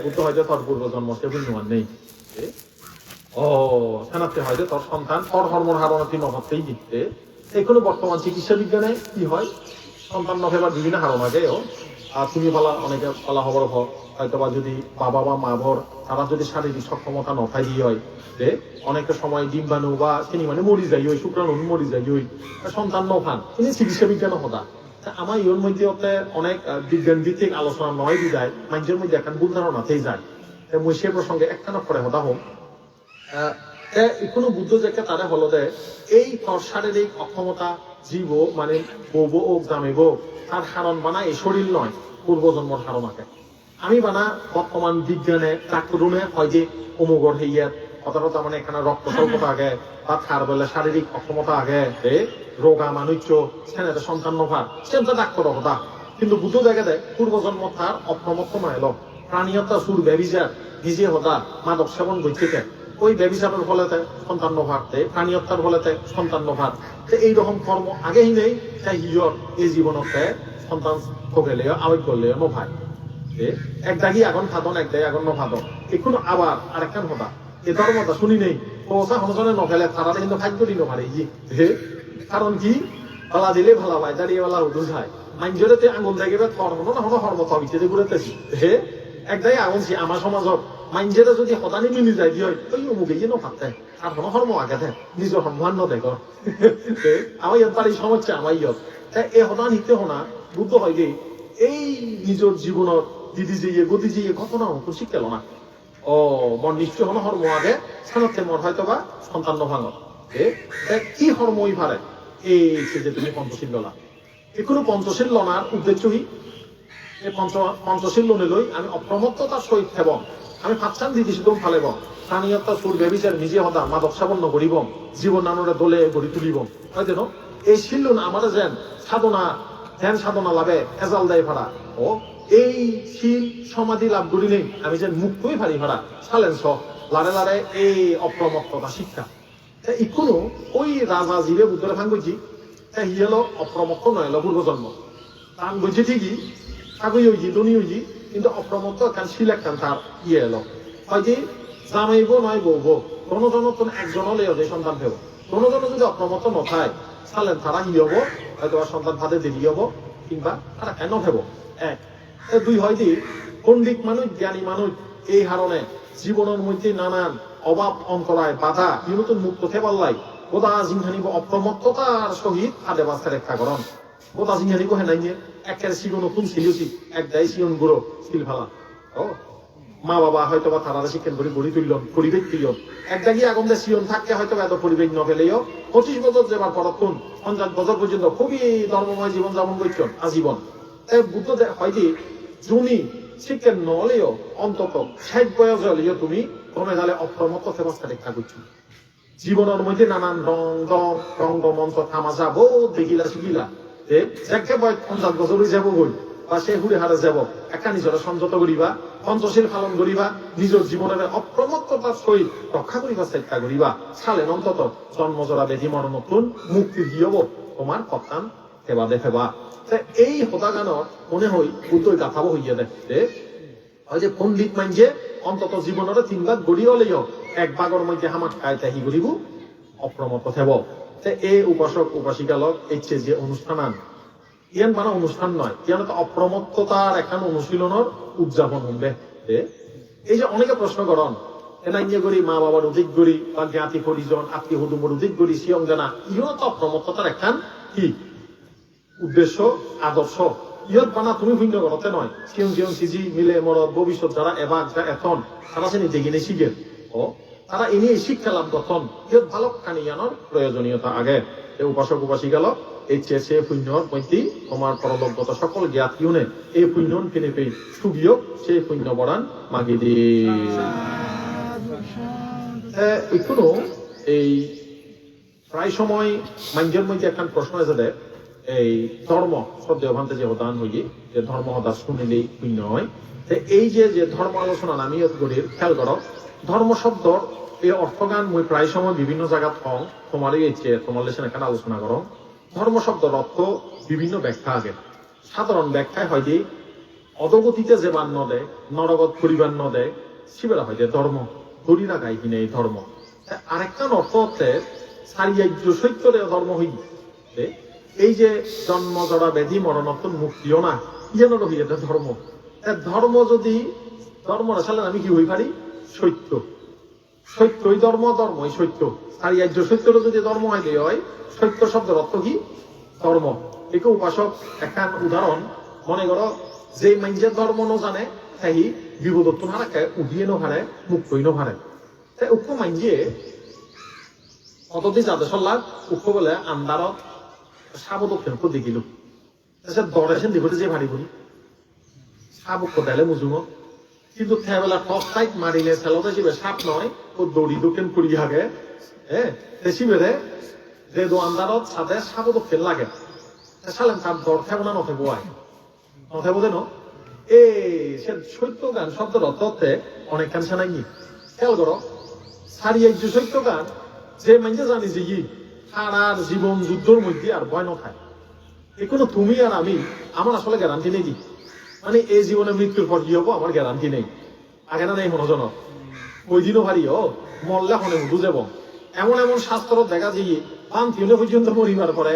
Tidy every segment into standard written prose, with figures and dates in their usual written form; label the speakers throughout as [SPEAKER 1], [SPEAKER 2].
[SPEAKER 1] বুদ্ধ হয়তো তোর পূর্ব জন্ম সে পুণ্যমান নেই ও সেনাতে হয়তো তোর সন্তান তোর হরমোন হারানো তুই নভাবতেই দিচ্ছে এই কোনো বর্তমান চিকিৎসা বিজ্ঞানে কি হয় সন্তান নভেবার বিভিন্ন হারণ আগে আর তুমি বলা অনেকে বলা হবর হয়তো বা যদি বাবা বা মা ভর তারা যদি শারীরিক সক্ষমতা নথাই দিয়ে হয় যে অনেকটা সময় ডিম্বাণু বা চিনি মানে মরি যাই ওই শুক্রাণু মরি যাই ওই সন্তান নফান তিনি চিকিৎসা বিজ্ঞান হতা আমার ইয়োর মধ্যে অনেক বিজ্ঞান ভিত্তিক আলোচনা নয় বিদায় মানুষের মধ্যে এখন ভুল ধারণাতেই যায় মই সে প্রসঙ্গে একখানা করে হতা হোম কোনো বুদ্ধ যে তারা হলো যে এই শারীরিক অক্ষমতা জীব মানে বৌব ও জামিব তার হারণ বানা এই শরীর নয় পূর্বজন্মর হারণ আছে আমি বানা বর্তমান বিজ্ঞানে ডাক্তারুনে হয় যে অমুগর হইয়ার কথা কথা মানে এখানে রক্ত স্বল্পতা আগে বা খার বেলা শারীরিক অক্ষমতা আগে রোগা মানুষ্য সেনাতে সন্তান নভার সেটা ডাক্তার হতা কিন্তু বুদ্ধ দেখা দেয় পূর্বজন্ম তার অক্ষমত্ব নয় এলো প্রাণীয়তা সুর ব্যবিচার নিজে হতা মাদক সেবন বৈঠিকে ওই ব্যবিচারের ফলেতে সন্তান নভারতে প্রাণীয়তার ফলেতে সন্তান নভার এইরকম কর্ম আগেই নেই তাই হিজর এই জীবনতে সন্তান ঠকেলেও আবেগ করলেও নভায় এক দাগি আগুন ফাদন এক দাগি আগুন নফাদন এখন আবার আরেকখান হতা এ ধর্মতা শুনি নেই ওসা হনজনে নফেলে তারা কিন্তু ভাগ্য দিন পারে কারণ কি ভালা দিলে ভালা পায় দাঁড়িয়ে বেলা উদু যায় মাইজরে আঙুল দেখবে ধর্ম না হলো হর্ম থবিতে ঘুরেতেছি এক দাগি আগুন আমার সমাজত মাইজরে যদি হতানি মিলি যায় দিয়ে ওই অমুকে যে নফাতে আর কোনো হর্ম আগে দেয় নিজের সম্মান নদেখ আমার ইয়াত বাড়ি সমস্যা আমার ইয়ত তাই এই হতান হিতে হনা বুদ্ধ হয় গে এই নিজের জীবনের দিদি যে গতি যে ঘটনা হতো শিখল না ও মন নিশ্চয় হলো হর্ম আগে স্থানতে মর হয়তো বা সন্তান ভাঙ কি হর্মই পারে এই যে তুমি পঞ্চশীল ললা এ কোনো পঞ্চশীল লনার উদ্দেশ্যই এই পঞ্চশীল লোনে লই আমি অপ্রমত্ততার সহিত থেব আমি ফাঁচান দিদি সুদম ফালেব প্রাণীয়তা সুর ব্যবিচার নিজে হতা মাদক সাবন্য করিব জীবন নানুরে দলে গড়ি তুলিব হয়তো ন এই শিল্লুন আমার যেন সাধনা ধ্যান সাধনা লাভে এজাল দেয় ভাড়া ও এই শিল সমাধি লাভ করি নেই আমি যে মুক্তই ভারি ভাড়া সালেন স লারে লারে এই অপ্রমত্ততা শিক্ষা ইকুনো ওই রাজা জিরে বুদ্ধরে ভাঙ গেছি হি হলো অপ্রমত্ত নয় এলো পূর্বজন্ম তান গেছে ঠিকই কাগজ হইছি দনি হইছি কিন্তু অপ্রমত্ত একখান শিল একখান তার ইয়ে এলো হয় যে জামাইব নয় বৌব কোনো জন একজন হলে যে সন্তান ফেব কোনো জন যদি অপ্রমত্ত নথায় সালেন তারা হি হবো হয়তো সন্তান ভাতে দেরি হবো কিংবা তারা কেন ফেব এক দুই হয় যে পণ্ডিত মানুষ জ্ঞানী মানুষ এই হারণে জীবনের মধ্যে নানান অভাব অন্তরায় বাধা নতুন মুক্ত থেবাল্লাই গোদা জিংহানিব অপ্রমত্ততার সহিত হাতে বাঁচতে রেখা করন গোদা জিংহানিব হে নাই একের শিল নতুন ছিলিয়েছি এক দায় শিয়ন গুঁড়ো শিল ফেলা ও মা বাবা হয়তো বা তারা শিক্ষণ করে গড়ি তুলল পরিবেশ তুলল এক দাগি আগুন দিয়ে শিয়ন থাকতে হয়তো এত পরিবেশ নফেলেও 25 বছর যেবার পরক্ষণ 50 বছর পর্যন্ত খুবই ধর্মময় জীবন যাপন করছেন আজীবন বুদ্ধ হয় যে জুনি শিক্ষা নলেও অন্তত 60 বয়স হলেও তুমি কমে গেলে অপ্রমত্ত ব্যবস্থা রেখা করছো জীবনের মধ্যে নানান রং মঞ্চ থামা যাবো দেখিলা শিখিলা যে বয়স 50 বছর যাব বই বা সে হুড়ে হারে যাব একটা নিজের সংযত করিবা পঞ্চশীল পালন করিবা নিজের জীবনের অপ্রমত্ততার সহিত রক্ষা করিবা চেষ্টা করিবা সালেন অন্তত জন্মজরা বেধি মরণ নতুন মুক্তি দিয়ব তোমার কপ্তান সেবা দেখেবা এই হতাগানৰ মনে হই বুদ্ধই গাথাব হইয়া দেখতে হয় যে পণ্ডিত মানছে অন্তত জীবনের 3 ভাগ গড়ি হলেও 1 ভাগের মধ্যে হামাক খাইতে হি করিব অপ্রমত্ত থেব এই উপাসক উপাসিকালক ইচ্ছে যে অনুষ্ঠান ইয়ান মানে অনুষ্ঠান নয় ইয়ান তো অপ্রমত্ততার এখন অনুশীলনের উদযাপন হবে এই যে অনেকে প্রশ্ন করেন এনা ইয়ে করি মা বাবার অধিক করি বা জ্ঞাতি পরিজন আত্মীয় হুদুমর অধিক করি সিয়ং জানা ইও তো অপ্রমত্ততার এখন কি উদ্দেশ্য আদর্শ ইয়ত বানা তুমি ভিন্ন করতে নয় সিয়ং সিয়ং সিজি মিলে মরদ ভবিষ্যৎ যারা এবার যা এখন তারা শ্রেণী দেখিনে শিখেন ও তারা এনে শিক্ষা লাভ গঠন ইয়ত ভালো কানিয়ানোর প্রয়োজনীয়তা আগে এই উপাসক উপাসিকালক এই চেয়ে পুণ্যর মধ্যে তোমার পরলোকগত সকল জ্ঞাত ইউনে এই পুণ্য কিনে পেয়ে সুগিয় সেই পুণ্য বরান মাগি দি এখনো এই প্রায় সময় মানুষের মধ্যে একটা প্রশ্ন এসে দেয় এই ধর্ম শ্রদ্ধেয় ভান্তে যে হতান হইয়ে যে ধর্ম হতা শুনিলেই পুণ্য হয় এই যে ধর্ম আলোচনা আমি গড়ির খেয়াল করো ধর্ম শব্দ এই অর্থগান মই প্রায় সময় বিভিন্ন জায়গাত কম তোমারই ইচ্ছে তোমার লেসেন এখানে আলোচনা করো ধর্ম শব্দের অর্থ বিভিন্ন ব্যাখ্যা আগে সাধারণ ব্যাখ্যায় হয় যে অধগতিতে যেবার নদে নরগত করিবার নদে শিবেরা হয় যে ধর্ম ধরি না গাই কিনে এই ধর্ম আরেকটা অর্থ হচ্ছে সারিয়ার্য সত্যরে ধর্ম হই এই যে জন্ম জড়া ব্যাধি মরণোত্তর মুক্তিও না যেন রহি এটা ধর্ম ধর্ম যদি ধর্ম আসলে আমি কি হই পারি সত্য সত্যই ধর্ম ধর্মই সত্য সারিয়ার্য সত্যরও যদি ধর্ম হয় সত্য শব্দের অর্থ কি ধর্ম একে উপাসক একখান উদাহরণ মনে করো যে মানুষের ধর্ম ন জানে সেই বিপদত্ব হারাকে উঠিয়ে নহারে মুক্তই নহারে তাই উক্ত মাইঞ্জে অতদিন যাদের সল্লাহ উক্ত বলে আন্দারত সাবদক্ষিণ দেখিল দরেছেন দেখতে যে ভারী বলি সাবক দেলে মুজুম কিন্তু থেবেলা টপ সাইড মারিলে ছেলেতে শিবে সাপ নয় ও দড়ি দক্ষিণ করি হাগে হ্যাঁ শিবেরে যে দো আন্দারত সাথে সাবদক্ষিণ লাগে সালেন তার দর থেব না নথে বোয়ায় নথে বোধে ন এই সে সত্য গান শব্দের অর্থে অনেকখান সে নাই খেয়াল করো সারিয়ার্য সত্য গান যে মাইন্ডে জানি যে সারার জীবন যুদ্ধের মধ্যে আর ভয় নথায় এখনো তুমি আর আমি আমার আসলে গ্যারান্টি নেই মানে এই জীবনে মৃত্যুর পর কি হবো আমার গ্যারান্টি নেই আগে না নেই মনোজন ওই দিনও ভারিও মরলে হনে উঠু যাব এমন এমন শাস্ত্র দেখা যে পান্তি হলে পর্যন্ত মরিবার পরে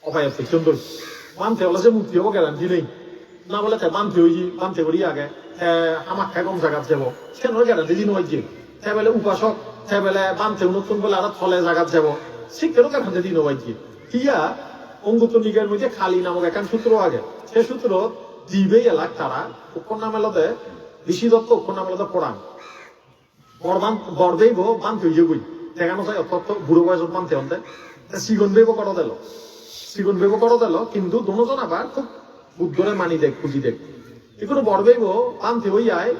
[SPEAKER 1] অপায় পর্যন্ত পান্তি হলে যে মুক্তি হবো গ্যারান্টি নেই না বলে বান্তি হই বান্তি করি আগে আমার খাই কম জায়গা যাব সে নয় গ্যারান্টি দিন হয়েছে সে বলে উপাসক সে বলে বান্তি নতুন বলে আর ফলে জায়গা যাব শিক্ষেরও গ্যারান্টি দিন হয়েছে কিয়া অঙ্গুত নিগের মধ্যে খালি নামক একখান সূত্র আগে সে সূত্র দিবে এলাক তারা উপন্যা মেলতে ঋষি দত্ত উপন্যা মেলতে পড়ান বরদেব বান্তি হইয়ে গই দেখানো যায় অর্থ বুড়ো বয়সত বান্তি হতে সিগন বেব করো দিল কিন্তু দুজন আবার খুব বুদ্ধরে মানি দেখ খুঁজি দেখ এগুলো বরদেব বান্তি হই যায়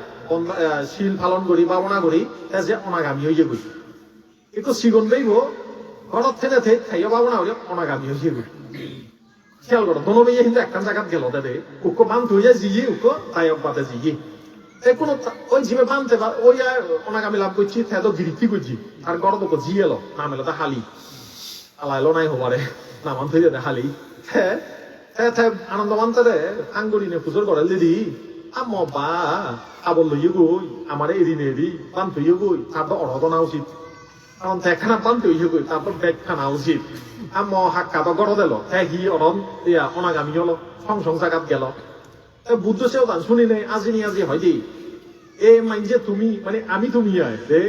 [SPEAKER 1] শিল পালন করি বাবনা করি যে অনাগামী হইয়ে গই একটু সিগন বেব ঘরত থেকে খাইয়া বাবনা হইয়া অনাগামী হইয়ে গই খেয়াল করো দোনো মেয়ে কিন্তু একখান জায়গাত গেল দে উক্কো বান্ধ হইয়া জিয়ে উক্কো তাই অব্বাতে জিয়ে কোনো ওই জিমে বানতে ওই অনাগামী লাভ করছি তো গিরিফি করছি আর গড় তো জি এলো নাম এলো তা হালি আলাইলো নাই হবারে নামান থই দে হালি হ্যাঁ আনন্দ মানতে রে আঙ্গুরি নে পুজোর করে দিদি আম বা আবল লইয়ে গই আমার এরি বান থইয়ে গই তারপর অর্হত না উচিত কারণ দেখানা বান থইয়ে গই তারপর ব্যাগ খানা উচিত আম হাক্কা তো গড় দিল হি অরণ ইয়া অনাগামী হলো সংসং জাগাত গেল বুদ্ধ সেও গান শুনি নেই আজি নি আজি হয় দেই এ মাইঞ্জে তুমি মানে আমি তুমি যে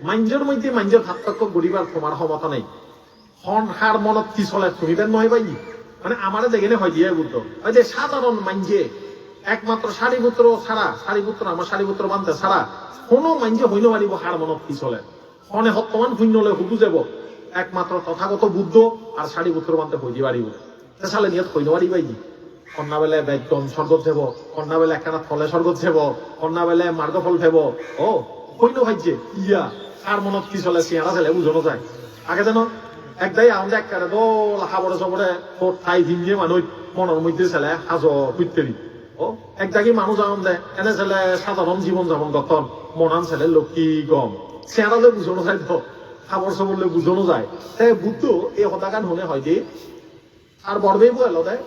[SPEAKER 1] মাইঞ্জের মধ্যে মাইঞ্জের পার্থক্য গড়িবার তোমার ক্ষমতা নেই হন হার মনত কি চলে তুমি বেন নয় পাই মানে আমারে দেখে হয় দিয়ে বুদ্ধ ওই যে সাধারণ মাইঞ্জে একমাত্র সারিপুত্র ছাড়া সারিপুত্র আমার সারিপুত্র মানতে ছাড়া কোনো মাইঞ্জে হইল পারিব হার মনত কি চলে হনে বর্তমান শূন্য হলে হুকু যাব একমাত্র তথাগত বুদ্ধ আর সারিপুত্র মানতে হইতে পারিব সালে নিয়ত হইল পারিবাই কন্যা বেলে বেদম স্বর্গত যাব কন্যা বেলে একখানা ফলে স্বর্গত যাব কন্যা বেলে মার্গফল ভেব ও কইন ভাইছে ইয়া কার মনত কি চলে সিয়ারা ছেলে বুঝানো যায় আগে যেন একদাই আমাদের একবারে দোল হাবরে সবরে তোর ঠাই ভিঙিয়ে মানুষ মনের মধ্যে ছেলে হাজ বুঝতেরি ও একদাকি মানুষ আনন্দ দেয় এনে ছেলে সাধারণ জীবন যাপন করতন মনান ছেলে লক্ষ্মী গম সিয়ারা বুঝানো যায় তো হাবর সবরলে বুঝানো যায় তাই বুদ্ধ এই হতাকান হলে হয় যে আর বরবেই বলো দেয়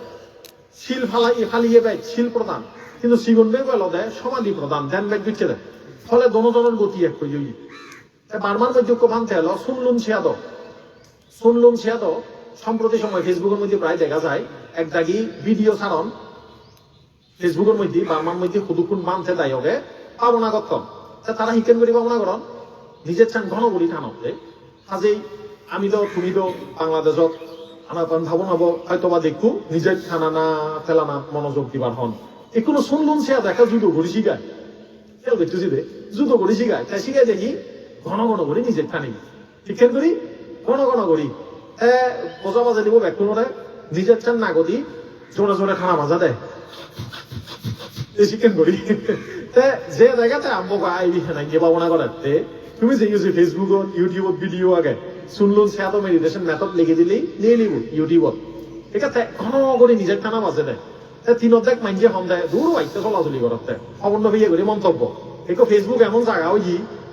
[SPEAKER 1] শিল ফালিয়ে বেগ শিল প্রদান কিন্তু সিগুন বেগ বলো দেয় সমাধি প্রদান ধ্যান বেগ দিচ্ছে দেয় ফলে দনজনের গতি এক হয়ে যাই বারবার মধ্যে ভাঙতে এলো শুনলুম ছিয়াদ সম্প্রতি সময় ফেসবুকের মধ্যে প্রায় দেখা যায় এক দাগি ভিডিও ছাড়ন ফেসবুকের মধ্যে বারবার মধ্যে খুদুকুন বানতে দেয় হবে পাবনা করতাম তারা হিকেন করি পাবনা করন নিজের চান ঘন করি টানতে কাজেই আমি তো তুমি তো বাংলাদেশত আনাপান ভাবন হব হয়তো বা দেখু নিজের খানানা ফেলানা মনোযোগ দিবার হন এখনো শুনলুম সে দেখা জুতো ঘুরি শিখায় কেউ দেখতেছি দে জুতো ঘুরি শিখায় তাই শিখাই দেখি ঘন ঘন করি নিজের খানি ঠিক করি ঘন ঘন করি বোঝা বাজে দিব ব্যাগ করে নিজের চান না গতি জোরে জোরে খানা মাজা দেয় চিকেন করি যে জায়গাতে আম্বক আইবি নাই কে পাবনা করাতে তুমি যে ফেসবুকত ইউটিউবত ভিডিও আগে শুনলুন সে তো মেডিটেশন মেথড লিখে দিলেই নিয়ে নিব ইউটিউবত ঠিক আছে ঘন করে নিজের খানা বাজে দেয় তিনত দেখ মাইন্ডে হম দেয় দূর বাইতে চলাচলি করতে অবন্য বিয়ে করি মন্তব্য একো ফেসবুক এমন জায়গা ওই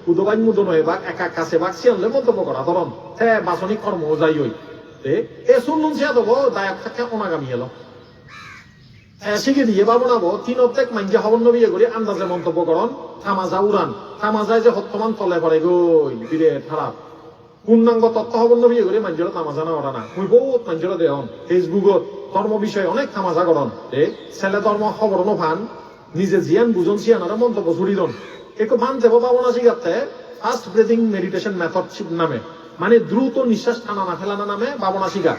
[SPEAKER 1] উদবাই মুদন হয়ে বা একা কাছে বা সিয়ানলে মন্তব্য করা ধরন বাসনিক কর্ম যাই ওই এ শুনলুন সে দেবো দায়ক থাকে অনাগামী এলো হ্যাঁ শিখে দিয়ে বাবু নাবো তিন অর্ধেক মাইনকে হবন বিয়ে করে আন্দাজে মন্তব্য করন থামাজা উড়ান থামাজায় যে হত্যমান তলে পড়ে গই বিরে খারাপ পূর্ণাঙ্গ তথ্য হবন বিয়ে করে মাঞ্জরা তামাজা না ওরা না মুই বহুত মাঞ্জরা দেন ফেসবুকত ধর্ম বিষয়ে অনেক তামাজা করন ছেলে ধর্ম খবর ফান নিজে জিয়ান বুঝন সিয়ানারা মন্তব্য ছুড়ি দন একটু ভান দেব পাবনা শিখাতে ফাস্ট ব্রিদিং মেডিটেশন মেথড নামে মানে দ্রুত নিঃশ্বাস টানা না ফেলানা নামে ভাবনা শিখা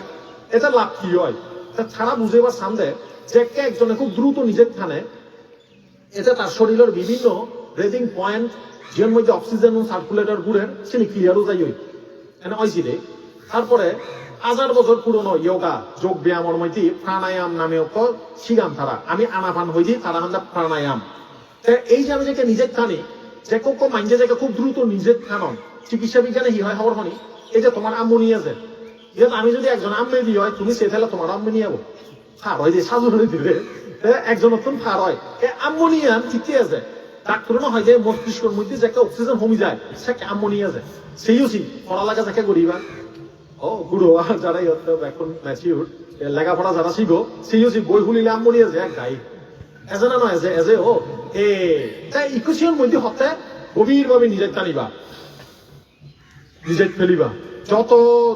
[SPEAKER 1] এটা লাভ কি হয় ছাড়া বুঝে বা সামনে যে একজনে খুব দ্রুত নিজের থানে এটা তার শরীরের বিভিন্ন ব্রিদিং পয়েন্ট যের মধ্যে অক্সিজেন সার্কুলেটর ঘুরেন সেটি ক্লিয়ারও যাই হই এনে হয়েছিল তারপরে 1000 বছর পুরনো যোগা যোগ ব্যায়ামের মধ্যে প্রাণায়াম নামে শিগাম তারা আমি আনাপান হইছি তারা হান্দা প্রাণায়াম এই যে আমি যে নিজের থানি যে কোকো মাইন্ডে যে খুব দ্রুত নিজের থানন চিকিৎসা বিজ্ঞানে হি হয় খবর হনি এই যে তোমার আম্মু নিয়ে আছে আমি যদি একজন আম্মে দিয়ে হয় তুমি সে তাহলে তোমার আম্মে নিয়ে যাবো ফার হয় যে সাজু দিলে একজন নতুন ফার হয় আম্মোনিয়াম ঠিকই আছে ডাক্তার না হয় যে মস্তিষ্কের মধ্যে যে একটা অক্সিজেন কমে যায় সেটা আম্মোনিয়া আছে সেইও সি পড়ালেখা যাকে করিবা ও গুরু যারা এখন ম্যাচিউর লেখাপড়া যারা শিখো সেইও সি বই খুলিলে আম্মোনিয়া যে এক গাই এজনা নয় যে এজে ও তাই ইকুয়েশনের মধ্যে হতে গভীর ভাবে নিজের টানিবা নিজের ফেলিবা যত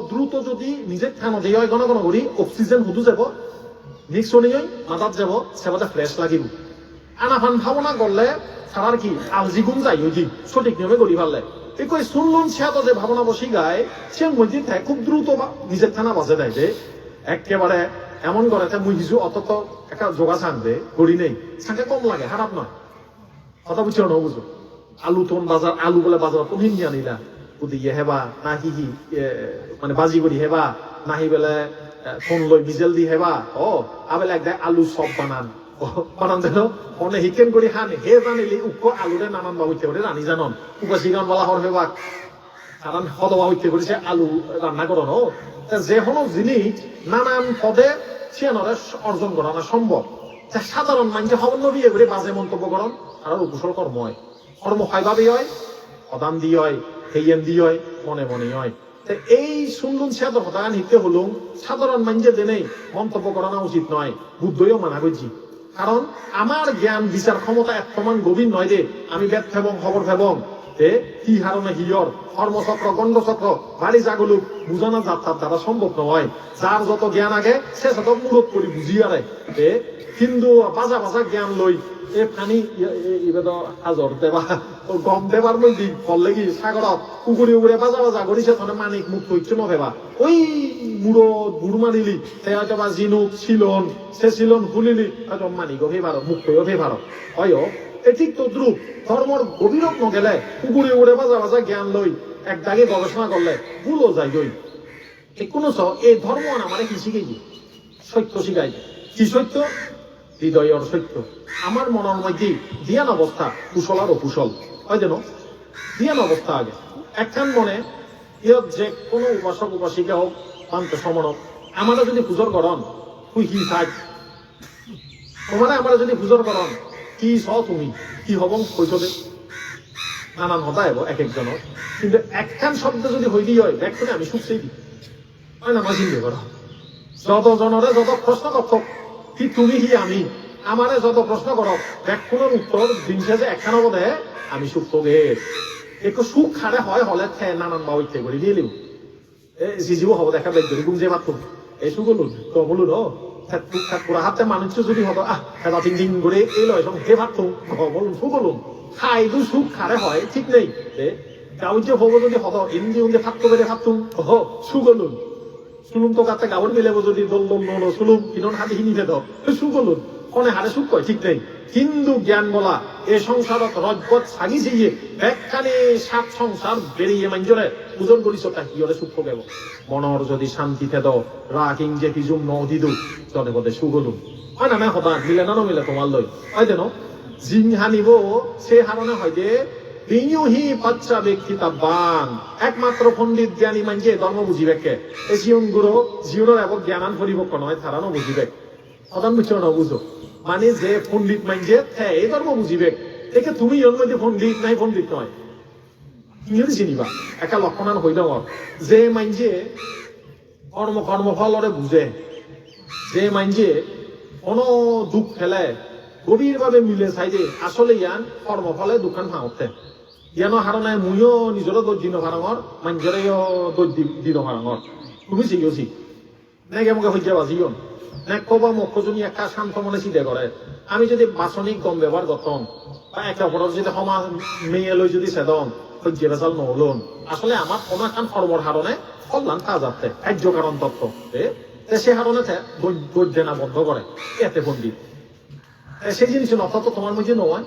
[SPEAKER 1] দ্রুত যদি নিজের থানো দিয়ে হয় ঘন ঘন করি অক্সিজেন হুদু যাব মিক্স হয়ে যায় মাথাত যাব সেবাটা ফ্রেশ লাগিব আনাফান ভাবনা করলে ছাড়ার কি আলজি গুম যাই ওই সঠিক নিয়মে করি পারলে এই কই শুনলুন সে যে ভাবনা বসি গায় সে মসজিদ থাকে খুব দ্রুত নিজের থানা বাজে দেয় যে একেবারে এমন করে মুই কিছু অত একটা যোগা ছাঁকবে করি নেই ছাঁকে কম লাগে খারাপ নয় কথা বুঝছো না বুঝো আলু তোন বাজার আলু বলে বাজার তো হিন্দি আনিলা বুদ্ধি হেবা না হি মানে বাজি করি হেবা নাহি বেলে ফোন লই বিজেল দি হেবা ও আবেলে এক আলু সব বানান বানান দেন মনে হিকেন করি হান হে জানিলি উপ আলুরে নানান বা হইতে করে রানি জানন উপাসিগান বলা হর হেবা কারণ হদবা হইতে করেছে আলু রান্না করন ও যে কোনো জিনিস নানান পদে সিয়ানরে অর্জন করা না সম্ভব সাধারণ মানুষ হবন বিয়ে করে বাজে মন্তব্য করন আর কুশল কর্ম হয় কর্ম হয় ভাবেই হয় অদান দিয়ে হয় হেয়েন দিয়ে হয় মনে মনে হয় এই শুনলুন সাধারণ কথা নিতে হলুম সাধারণ মানুষের দেনে মন্তব্য করানো উচিত নয় বুদ্ধইও মানা করছি কারণ আমার জ্ঞান বিচার ক্ষমতা এক প্রমাণ গভীর নয় রে আমি বেদ ফেবং খবর ফেবং কি হারণে হিয়র কর্মচক্র গণ্ডচক্র বাড়ি জাগলুক বুঝানো যাত্রার দ্বারা সম্ভব নয় যার যত জ্ঞান আগে সে যত মূলত করে বুঝিয়ারে কিন্তু বাজা বাজা জ্ঞান লই এ পানি হাজর দেবা গম দেবার মধ্যে ফল লাগি সাগরত পুকুরে উড়ে বাজা বাজা করিছে তখন মানিক মুক্ত হচ্ছে নভেবা ওই বুড়ো বুড়ো মানিলি সে হয়তো বা জিনুক শিলন সে শিলন খুলিলি হয়তো মানিকও ফেভারো মুক্তও ফেভারো হয় ঠিক তো দ্রুপ ধর্মর গভীরক নগেলে পুকুরে উড়ে বাজা বাজা জ্ঞান লই এক দাগে গবেষণা করলে ভুলও যাই গই কোনো এই ধর্ম আমার কি শিখাই সত্য শিখাই কি সত্য হৃদয়ের সত্য আমার মনের মধ্যে ধ্যান অবস্থা কুশল আর অকুশল হয় যেন ধ্যান অবস্থা আগে একখান মনে ইয়ত যে কোনো উপাসক উপাসিকা হোক পান্ত সমনক আমারা যদি পুজোর করন তুই কি থাক তোমার আমরা যদি পুজোর করন কি ছ তুমি কি হব কৈশলে নানান হতা হব এক একজনের কিন্তু একখান শব্দ যদি হইলি হয় দেখতে আমি সুখ সেই দিই হয় না আমার চিন্তা করো যত জনরে যত প্রশ্ন করত কি তুমি কি আমি আমারে যত প্রশ্ন করো ব্যাকুণের উত্তর দিন শেষে একখান বোধে আমি সুখ তোগে একটু সুখ খারে হয় হলে নানান বা ঐক্য করে দিয়ে লিব জিজিও হব দেখা বেগ ধরি গুম যে মাত্র এই সুখ হলুন তো বলুন ও পুরা হাতে মানুষ যদি হতো খেলা তিন দিন করে এই লয় হে ভাবতো বলুন সুখ হলুন খাই দু সুখ খারে হয় ঠিক নেই গাউন যে হবো যদি হতো এমনি উন্দে ভাবতো বেড়ে ভাবতুম হ সুখ হলুন সুলুম তো কাতে গাউন মিলেবো যদি দোল দোল নো সুলুম কিনন হাতে হিনি ভেদ সুখ হলুন কোনে হারে সুখ কয় ঠিক নেই হিন্দু জ্ঞান বলা এ সংসারত রজবত সাগি দিয়ে একখানে সাত সংসার বেরিয়ে মাঞ্জরে পূজন করিস তা কি হলে সুখ গেল মনর যদি শান্তি থেদ রাকিং যে কিজুম নদিদু জনে বদে সুখ হলুন হয় না হতা মিলে না মিলে তোমার লই হয় যেন জিং হানিব সে হারণে হয় যে বিনিয়োহি বাচ্চা ব্যক্তি তাবান একমাত্র পণ্ডিত জ্ঞানী মানছে ধর্ম বুঝিবে কে এই জীবন গুরু জীবনের এবং জ্ঞানান পরিপক্ক নয় তারানো বুঝিবে কথা বুঝছো না বুঝো মানে যে পণ্ডিত মানছে এই ধর্ম বুঝিবে একে তুমি এর মধ্যে পণ্ডিত নাই পণ্ডিত নয় ইংরেজি চিনিবা একা লক্ষণান হইল যে মানছে কর্মফলরে বুঝে যে মানছে কোনো দুঃখ ফেলে গভীর ভাবে মিলে চাই যে আসলে ইয়ান কর্মফলে দোকান ভাঙতে ইয়ানো হারণে মুইও নিজেরও দোষ দিন ভাঙর মানুষেরও দোষ দিন ভাঙর তুমি শিখিওছি নাকি আমাকে হইয়া বাজিও না কবা মুখ্যজনী একা শান্ত মনে চিন্তা করে আমি যদি বাসনিক গম ব্যবহার করতাম বা একে অপরের যদি সমাজ মেয়ে লৈ যদি চেদম হইয়া বেচাল নহলন আসলে আমার কোনো এখন কর্মর হারণে কল্যাণ কাজ আছে কার্য কারণ তত্ত্ব সে হারণে দোষ দেনা বন্ধ করে এতে পণ্ডিত সেই জিনিস অর্থাৎ তোমার মধ্যে নয়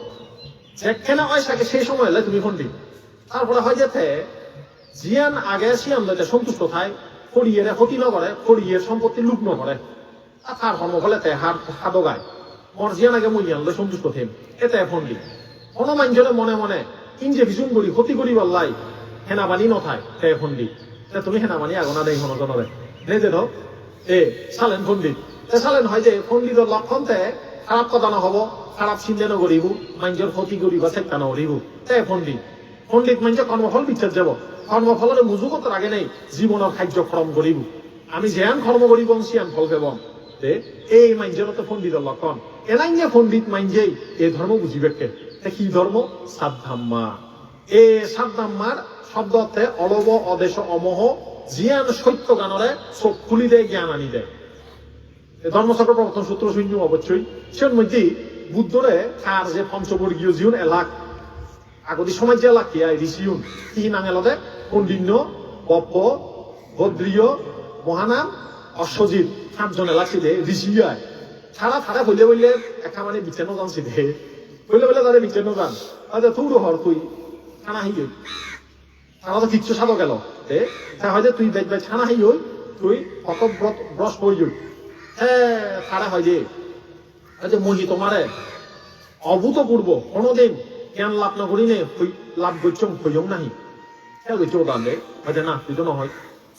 [SPEAKER 1] যেখানে হয় থাকে সেই সময় এলে তুমি পণ্ডিত তারপরে হয় যেতে জিয়ান আগে সিয়ান যাতে সন্তুষ্ট থায় ফড়িয়ে ক্ষতি ন করে ফড়িয়ে সম্পত্তি লুপ ন করে তার কর্মফলে হার হাদো গায় মর জিয়ান আগে মূল্যায়ন লয় সন্তুষ্ট থেম এতে পণ্ডিত কোনো মানুষের মনে মনে ইঞ্জে ভীষণ করি ক্ষতি করি বললাই সেনাবাণী নথায় তে পণ্ডিত তুমি সেনাবাণী আগনা দেয় মনোজনরে নে যেন চালেন পণ্ডিত চালেন হয় যে পণ্ডিতের লক্ষণ তে খারাপ কথা নহব খারাপ চিন্তা নকৰিব মানুষের ক্ষতি করিবা চেষ্টা নকৰিব তে পণ্ডিত পণ্ডিত মানুষের কর্মফল বিচার যাব কর্মফলের মুজুগত আগে নেই জীবনের কার্যক্রম করিব আমি যেন কর্ম করিব সিয়ান ফল পেবম এই মানুষের তো পণ্ডিতের লক্ষণ এনাই যে পণ্ডিত মানুষেই এই ধর্ম বুঝিবে কি ধর্ম সাদ্ধাম্মা এ সাদ্ধাম্মার শব্দ অর্থে অলব অদেশ অমোহ জিয়ান সত্য গানরে চোখ খুলি দেয় জ্ঞান আনি দেয় ধর্মচক্র প্রবর্তন সূত্র শূন্য অবশ্যই সের মধ্যে বুদ্ধরে তার যে পঞ্চবর্গীয় জীবন এলাক আগতি সমাজ যে এলাক ঋষিউন কি নাঙেলদে কন্ডিন্য পপ্প ভদ্রীয় মহানাম অশ্বজিৎ 5 জন এলাক দে ঋষি আয় ছাড়া ছাড়া হইলে বললে একা মানে বিছানো জানছি দে হইলে বলে তাদের বিছানো জান আচ্ছা তুই হর তুই ছানা হই ছানা তো কিচ্ছু সাদো গেল হয়তো তুই বেচ বেচ ছানা হই তুই কত ব্রশ হই তারা হয় যে মহি তোমারে অভূতপূর্ব কোনোদিন জ্ঞান লাভ না করি নে লাভ করছ হইও নাহি খেয়াল করছো দান দে হয়তো না তুই তো নহয়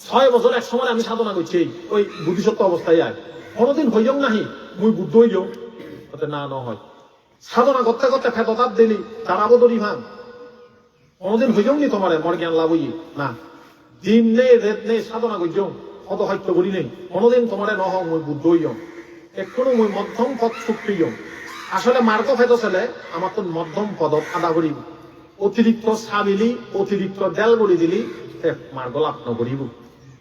[SPEAKER 1] 6 বছর এক সময় আমি সাধনা করছি ওই বুদ্ধিসত্ত্ব অবস্থায় আয় কোনোদিন হইও নাহি মুই বুদ্ধ হইও হয়তো না নহয় সাধনা করতে করতে ফেততাপ দিলি তারাবো দরি ভাঙ কোনোদিন হইও নি তোমারে মর জ্ঞান লাভ হই না দিন নেই রেত নেই সাধনা করছ কত হয়তো করি নেই কোনোদিন তোমারে নহ মুই বুদ্ধ হইও এখনো মুই মধ্যম পদ সুপ্রিয় আসলে মার্গ ফেদ ছেলে আমার তো মধ্যম পদত আদা করিব অতিরিক্ত সাবিলি অতিরিক্ত দেল গড়ি দিলি মার্গ লাভ নকরিব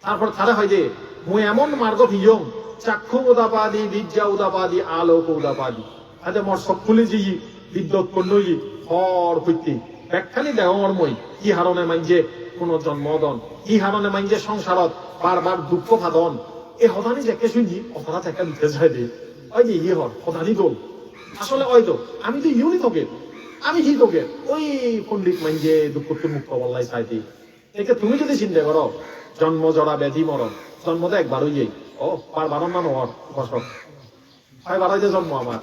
[SPEAKER 1] তারপর তারা হয় যে মুই এমন মার্গ ভিয়ম চাক্ষু উদাপাদি বিদ্যা উদাপাদি আলোক উদাপাদি আজ মোর চক্ষুলি যি বিদ্যুৎ পণ্য হর হইতে ব্যাখ্যানি দেহর মই কি হারণে মাইজে পুনর্জন্মদন কি হারণে মাইজে সংসারত বারবার দুঃখ ভাদন এই হদানি যাকে শুনি অপরা থেকে দিতে যায় দে ওই যে ইয়ে হর হদানি দোল আসলে ওই তো আমি তো ইউনি তোকে আমি কি তোকে ওই পণ্ডিত মাইজে দুঃখ মুক্ত বললাই চাইতে একে তুমি যদি চিন্তা করো জন্ম জরা ব্যাধি মরণ জন্ম তো একবার হইয়ে ও বারবার না নহর বছর 6 বার হইতে জন্ম আমার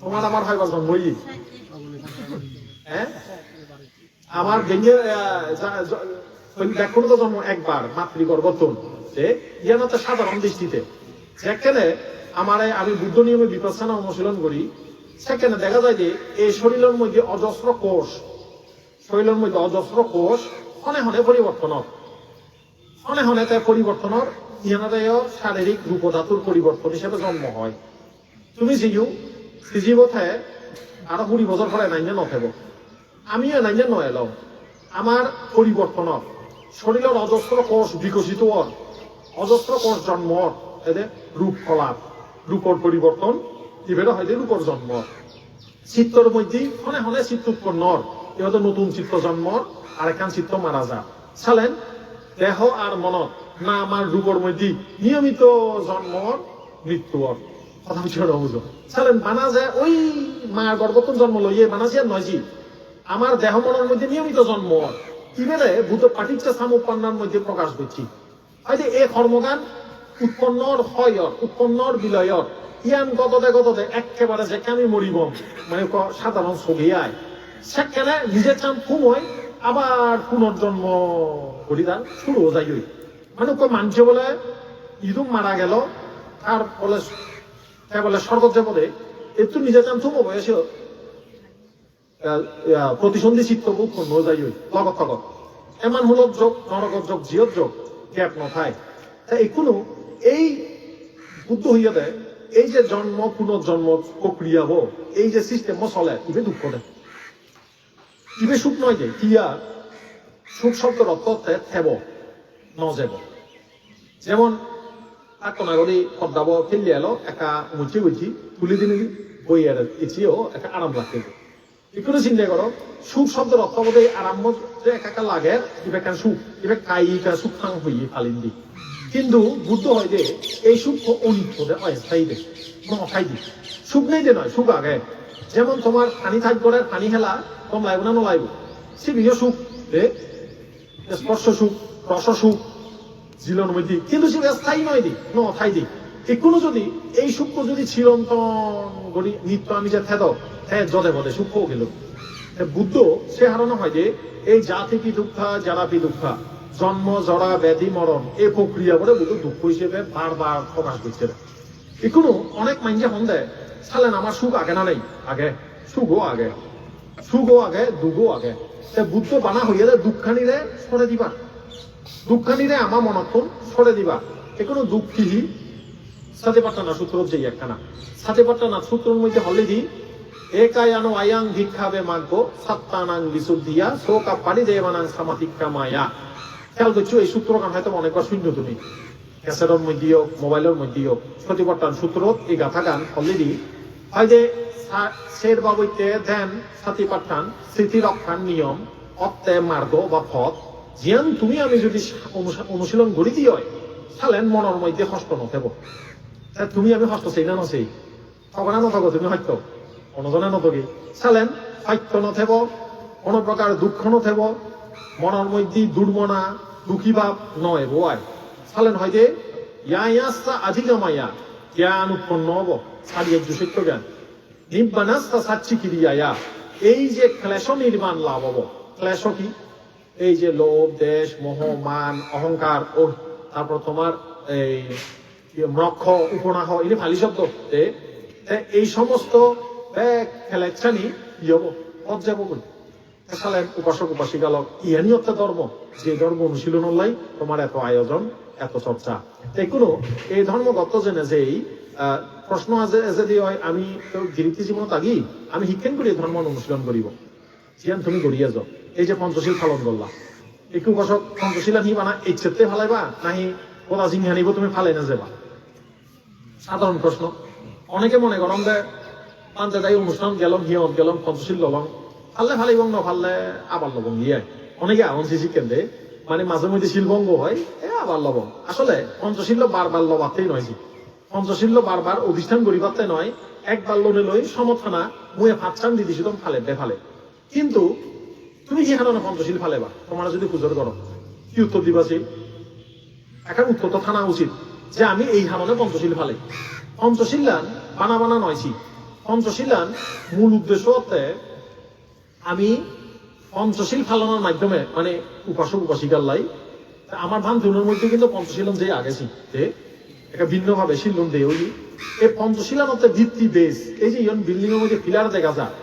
[SPEAKER 1] তোমার আমার 6 বার জন্ম হইয়ে হ্যাঁ আমার ভেঙে দেখুন তো জন্ম একবার মাতৃগর্ভতন ইয়ানো তো সাধারণ দৃষ্টিতে যেখানে আমি বুদ্ধ নিয়মে বিপස්සনা অনুশীলন করি সেখানে দেখা যায় যে এই শরীরের মধ্যে অজস্র কোষ হনে হনে পরিবর্তনের ইয়ানাদেয় শারীরিক রূপধাতুর পরিবর্তন হিসেবে জন্ম হয় তুমি জীব থাকে আরো 20 বছর পরে নাইনে নথেব আমিও নাইনে নয় আমার পরিবর্তনের শরীরের অজস্র কোষ বিকশিত অজস্র কোষ জন্ম এদের রূপ কলাপ রূপর পরিবর্তন ইভেরা হয় রূপর জন্ম চিত্তর মধ্যে হনে হনে চিত্ত উৎপন্ন ইহতে নতুন চিত্ত জন্ম আর এখান চিত্ত মারা যা চালেন দেহ আর মনত না আমার রূপর মধ্যে নিয়মিত জন্ম মৃত্যু কথা বুঝে বুঝো চালেন মানা যায় ওই মার গর্ভতন জন্ম লইয়ে মানা যায় নয় জি আমার দেহ মনের মধ্যে নিয়মিত জন্ম কিভাবে ভূত পাটিচ্ছা সামোপান্নার মধ্যে প্রকাশ করছি হয়তো এই কর্মগান উৎপন্নর হয় উৎপন্নর বিলয়র ইয়ান গতদে একেবারে যেখানে মরিব মানে সাধারণ ছবি আয় সেখানে নিজের চান সময় আবার পুনর্জন্ম করিদান শুরু যাই মানে মানছে বলে ইদুম মারা গেল তার বলে স্বর্গত যে বলে একটু নিজের চান থুমো বয়সে প্রতিসন্ধি চিত্ত উৎপন্ন যাই লগত লগত এমন হল যোগ নরকত যোগ জিয়ত যোগ গ্যাপ নথায় তা এখনো এই বুদ্ধ হইয়া দেয় এই যে জন্ম পুনর্জন্ম প্রক্রিয়া হো এই যে সিস্টেম চলে ইবে দুঃখ দেয় ইবে সুখ নয় যে কিয়া সুখ শব্দের অর্থ থেব ন যাব যেমন আকনাগরি পদ্মাব ফেললে এলো একা মুচি গুচি তুলি দিনে বই আর ইচিও একটা আরাম লাগতে একটু চিন্তা করো সুখ শব্দের অর্থ বোধ আরাম যে একা লাগে ইবে কেন সুখ ইবে কাই সুখ খাং হই ফালিন দি কিন্তু বুদ্ধ হয় যে এই সুখ অনিত্য অস্থায়ী দে অথাই দি সুখ নেই যে নয় সুখ আগে যেমন তোমার পানি থাক করে পানি হেলা কম লাগবে না নলাইব সে বিয় সুখ রে স্পর্শ সুখ রস সুখ জীলন মধ্যে কিন্তু সে স্থায়ী নয় দি ন অথাই দি কোনো যদি এই সুখ যদি চিরন্তন গড়ি নিত্য আমি যে থেদ জদে বদে সুখ গেল বুদ্ধ সে হারানো হয় যে এই জাতি পি দুঃখা যারা পি দুঃখা জন্ম জরা ব্যাধি মরণ এই প্রক্রিয়া করে বুদ্ধ দুঃখ হিসেবে বারবার প্রকাশ করছে এখনো অনেক মাইন্ডে হন দেয় সালেন আমার সুখ আগে না নেই আগে সুখও আগে সুখও আগে দুঃখও আগে বুদ্ধ বানা হইয়া দেয় দুঃখানিরে সরে দিবা দুঃখানিরে আমার মনক্ষণ সরে দিবা এখনো দুঃখী সাথে পারত না সূত্র যে একখানা সাথে পারত না সূত্রের মধ্যে হলে দি একায়ানো আয়াং ভিক্ষাবে মাগো সাত্তানাং বিশুদ্ধিয়া শোকা পানি দেবানাং সামাতিক্কা মায়া খেয়াল করছো এই সূত্র গান হয়তো অনেকবার শূন্য তুমি ক্যাসেটের মধ্যেও মোবাইলের মধ্যেও সতীপট্টান সূত্র এই গাথা গান অলরেডি হয় যে শের বাবুতে ধ্যান সাথী পাঠান স্মৃতি রক্ষার নিয়ম অত্তে মার্গ বা পথ জিয়ান তুমি আমি যদি অনুশীলন গড়ি দিয়ে হয় তাহলেন মনের মধ্যে হস্ত নথেব তুমি আমি হস্ত সেই না নসেই তখন নথব তুমি হয়তো অনজনে নথকি চালেন সত্য নথেব কোনো প্রকার দুঃখ নথেব মনের মধ্যে দুর্মনা দুঃখী ভাব নয় বোয়ায় চালেন হয় যে ইয়াস্তা আধিগমায়া জ্ঞান উৎপন্ন হব ছাড়িয়ে সত্য জ্ঞান নিব্বানাস্তা সাচ্ছি কিরিয়া এই যে ক্লেশ নির্মাণ লাভ হব ক্লেশ কি এই যে লোভ দেশ মোহ মান অহংকার ও তারপর তোমার এই মক্ষ উপনাহ এনে ফালি শব্দ এই সমস্ত খেলাচ্ছানি কি হবো পথ যাবো বলে সালেন উপাসক উপাসিকালক ইয়ানি হচ্ছে ধর্ম যে ধর্ম অনুশীলন লাই তোমার এত আয়োজন এত চর্চা কোনো এই ধর্মগত জেনে যে প্রশ্ন আছে যদি হয় আমি গিরিতি জীবনত আগি আমি শিক্ষণ করি ধর্ম অনুশীলন করিব জিয়ান তুমি গড়িয়ে যাও এই যে পঞ্চশীল পালন করলা একটু উপাসক পঞ্চশীল আনি বানা এই ক্ষেত্রে ফালাইবা নাহি ওরা জিং আনিব তুমি ফালাই না যাবা সাধারণ প্রশ্ন অনেকে মনে করেন যে পাঞ্চে যাই অনুষ্ঠান গেলাম হিয়ত গেলাম পঞ্চশীল লবং ফাললে ফালিবং ন ফাললে আবার লবং গিয়ে অনেকে আহন শিশি কেন্দ্রে মানে মাঝে মধ্যে শিলভঙ্গ হয় আবার লবং আসলে পঞ্চশীল বারবার লবাতেই নয় জি পঞ্চশীল বারবার অধিষ্ঠান করিবাতে নয় একবার লোনে লই সমথানা মুয়ে ফাঁচান দিদি শুধু ফালে বেফালে কিন্তু তুমি কি হারানো পঞ্চশীল ফালেবা তোমার যদি পুজোর করো কি উত্তর দিবা সেই এখন উত্তর তো থানা উচিত যে আমি এই হারণে পঞ্চশীল ফালে পঞ্চশীলান বানা বানা নয়ছি পঞ্চশীলান মূল উদ্দেশ্য হতে আমি পঞ্চশীল ফালানোর মাধ্যমে মানে উপাসক উপাসিকার লাই আমার ভান ধুনের মধ্যে কিন্তু পঞ্চশীলন যে আগেছি যে একটা ভিন্ন ভাবে শিলন দেয় ওই এই পঞ্চশীলান হতে ভিত্তি বেস এই যে ইয়ন বিল্ডিং এর মধ্যে ফিলার দেখা যায়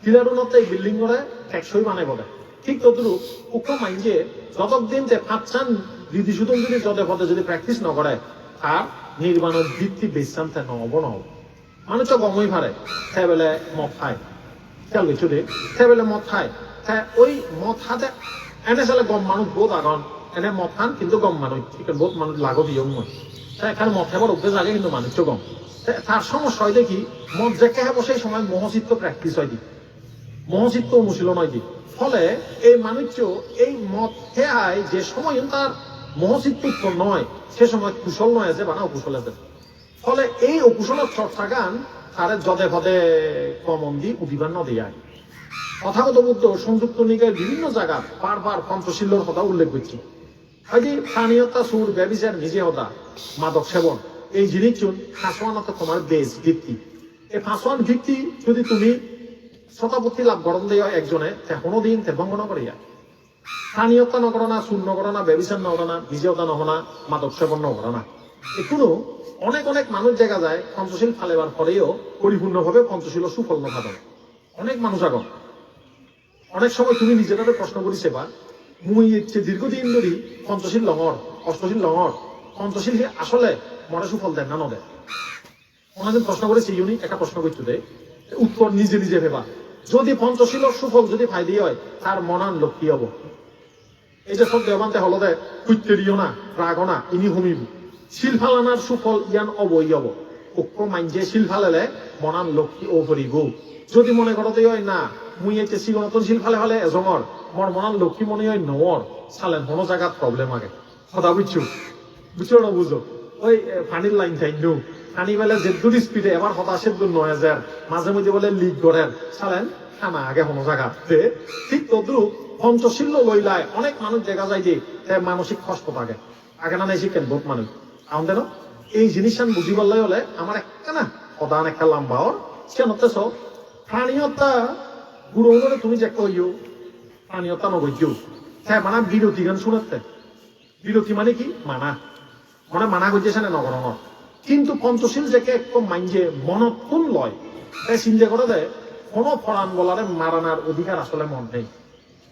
[SPEAKER 1] ফিলারও নতে এই বিল্ডিং করে টেকসই বানাই বলে ঠিক ততটুকু উক্ত মাইন্ডে যতদিন যে ফাঁচান দিদি শুধু যদি যদে পদে যদি প্র্যাকটিস ন করে তার নির্মাণের ভিত্তি বিশ্রান্তে নহব নহব মানুষ তো গমই ফারে সে বেলে মদ খায় খেয়াল গেছো রে সে বেলে মদ খায় ওই মদ খাতে এনে চালে গম মানুষ বহুত আগন এনে মদ খান কিন্তু গম মানুষ ঠিক বহুত মানুষ লাগত ইয়ং নয় এখানে মদ খাবার অভ্যেস আগে কিন্তু মানুষ তো গম তার সমস্যা হয় দেখি মদ জেকে হব সেই সময় মহচিত্ত প্র্যাকটিস হয় দি মহচিত্ত অনুশীলন হয় দি ফলে এই মানুষ এই মদ খেয়ায় যে সময় তার মহচিত্ত উৎপন্ন নয় সে সময় কুশল নয় আছে বা না অকুশল আছে ফলে এই অকুশলের চর্চা গান তার যদে পদে কমন দি উদিবান্ন দেয় কথাগত বুদ্ধ সংযুক্ত নিকায়ের বিভিন্ন জায়গা বারবার পঞ্চশীলর কথা উল্লেখ করছি হয়তো স্থানীয়তা সুর ব্যবিচার নিজে হতা মাদক সেবন এই জিনিস ফাঁসওয়ান হতো তোমার বেশ ভিত্তি এই ফাঁসওয়ান ভিত্তি যদি তুমি শতাপত্তি লাভ গরম দেয় একজনে কোনোদিন ভঙ্গ নকরে যায় স্থানীয়তা নকর না সুর নকর না ব্যবিচার নকর না নিজেওতা নহ না মাদক সেবন নকর না এখনো অনেক অনেক মানুষ দেখা যায় পঞ্চশীল ফালেবার ফলেও পরিপূর্ণভাবে পঞ্চশীল সুফল নখাদন অনেক মানুষ আগন অনেক সময় তুমি নিজেদের প্রশ্ন করিছে বা মুই ইচ্ছে দীর্ঘদিন ধরে পঞ্চশীল লঙর অষ্টশীল লঙর পঞ্চশীল আসলে মনে সুফল দেন না নদেন অনেকদিন প্রশ্ন করেছি ইউনিক একটা প্রশ্ন করতে দেয় উত্তর নিজে নিজে ভেবা যদি পঞ্চশীলর সুফল যদি ফাইদি হয় তার মনান লোক কি হব এই যে সব দেওয়ান্তে হলো দে কুইতেরিও না রাগও না ইনি হুমিব শিলফালানার সুফল ইয়ান অবই হব উক্ষ মাইনজে শিলফালেলে মনান লোক কি ও করিব যদি মনে করতে হয় না মুই এতে সিগনতন শিলফালে ফালে এজঙর মর মনান লক্ষ্মী মনে হয় নর চালেন কোনো জায়গাত প্রবলেম আগে কথা বুঝছো বুঝছো না বুঝো ওই পানির লাইন থাইনু পানি বেলে যেদুর স্পিডে এবার হতাশের দূর 9000 মাঝে মধ্যে বলে লিক করেন চালেন খানা আগে কোনো জায়গাতে ঠিক তদ্রুপ পঞ্চশীল লইলায় অনেক মানুষ দেখা যায় যে মানসিক কষ্ট থাকে আগে না নাই শিখেন বহুত মানুষ আমাদের এই জিনিস বুঝি বললে হলে আমার একটা না প্রধান একটা লম্বা ওর সে নতেছ প্রাণীয়তা বুড়ো হলে তুমি যে কইও প্রাণীয়তা নগইও হ্যাঁ মানা বিরতি গান শুনাতে বিরতি মানে কি মানা মানে মানা করতেছে না নগর কিন্তু পঞ্চশীল যে একদম মাইন্ডে মনক্ষুণ লয় তাই চিন্তা করে দেয় কোনো ফরান বলারে মারানার অধিকার আসলে মন নেই